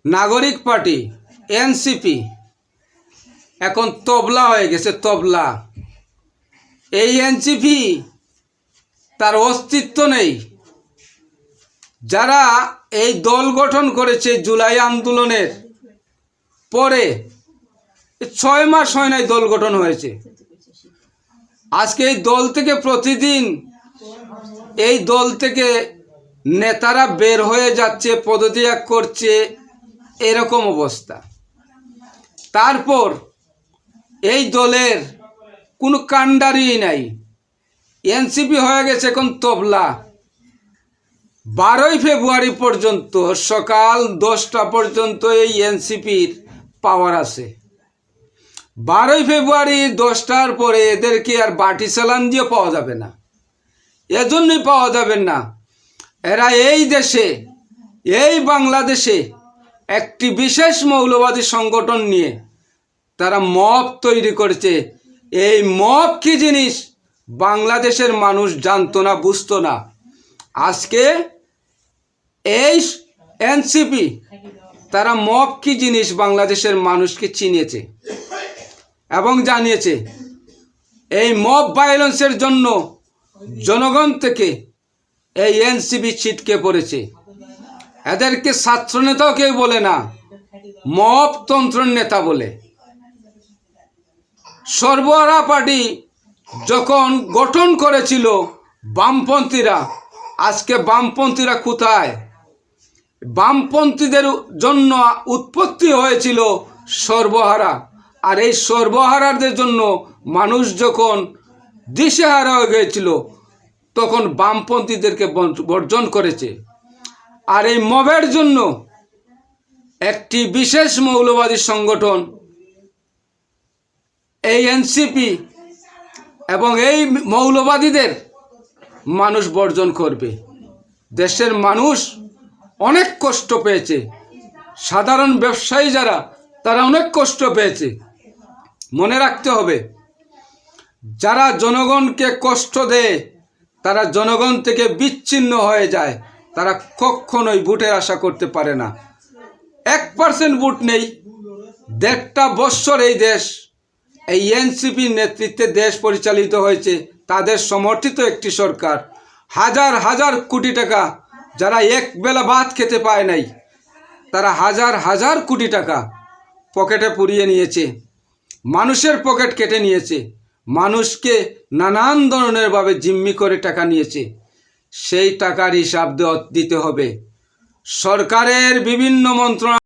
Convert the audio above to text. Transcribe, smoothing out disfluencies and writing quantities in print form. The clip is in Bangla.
নাগরিক পার্টি এনসিপি এখন তবলা হয়ে গেছে, তবলা। এই এনসিপি তার অস্তিত্ব নেই। যারা এই দল গঠন করেছে জুলাই আন্দোলনের পরে 6 মাস হয় নাই দল গঠন হয়েছে। আজকে এই দল থেকে প্রতিদিন এই দল থেকে নেতারা বের হয়ে যাচ্ছে, পদত্যাগ করছে, এরকম অবস্থা। তারপর এই দলের কোনো কাণ্ডারি নাই। এনসিপি হয়ে গেছে এখন তবলা। 12 ফেব্রুয়ারি পর্যন্ত সকাল 10টা পর্যন্ত এই এনসিপির পাওয়ার আছে। 12 ফেব্রুয়ারি 10টার পরে এদেরকে আর বাটি চালান দিয়ে পাওয়া যাবে না। এজন্যই পাওয়া যাবে না, এরা এই দেশে, এই বাংলাদেশে একটি বিশেষ মৌলবাদী সংগঠন নিয়ে তারা মব তৈরি করেছে। এই মব কি জিনিস বাংলাদেশের মানুষ জানতো না, বুঝতো না। আজকে এই এনসিপি তারা মব কি জিনিস বাংলাদেশের মানুষকে চিনিয়েছে এবং জানিয়েছে। এই মব ভায়োলেন্সের জন্য জনগণ থেকে এই এনসিপি ছিটকে পড়েছে। এদেরকে ছাত্রনেতাও কেউ বলে না, মব তন্ত্রের নেতা বলে। সর্বহারা পার্টি যখন গঠন করেছিল বামপন্থীরা, আজকে বামপন্থীরা কোথায়? বামপন্থীদের জন্য উৎপত্তি হয়েছিল সর্বহারা, আর এই সর্বহারাদের জন্য মানুষ যখন দিশেহারা হয়ে গিয়েছিল তখন বামপন্থীদেরকে বর্জন করেছে। আর এই মবের জন্য একটি বিশেষ মৌলবাদী সংগঠন এই এনসিপি এবং এই মৌলবাদীদের মানুষ বর্জন করবে। দেশের মানুষ অনেক কষ্ট পেয়েছে, সাধারণ ব্যবসায়ী যারা তারা অনেক কষ্ট পেয়েছে। মনে রাখতে হবে, যারা জনগণকে কষ্ট দেয় তারা জনগণ থেকে বিচ্ছিন্ন হয়ে যায়, তারা কখনোই ভোটের আশা করতে পারে না। 1% ভোট নেই। 1.5 বৎসর এই দেশ এই এনসিপির নেতৃত্বে দেশ পরিচালিত হয়েছে। তাদের সমর্থিত একটি সরকার হাজার হাজার কোটি টাকা, যারা এক বেলা ভাত খেতে পায় নাই, তারা হাজার হাজার কোটি টাকা পকেটে পুরিয়ে নিয়েছে, মানুষের পকেট কেটে নিয়েছে, মানুষকে নানান ধরনের ভাবে জিম্মি করে টাকা নিয়েছে। সেই টাকার হিসাব দিতে হবে। সরকারের বিভিন্ন মন্ত্রণালয়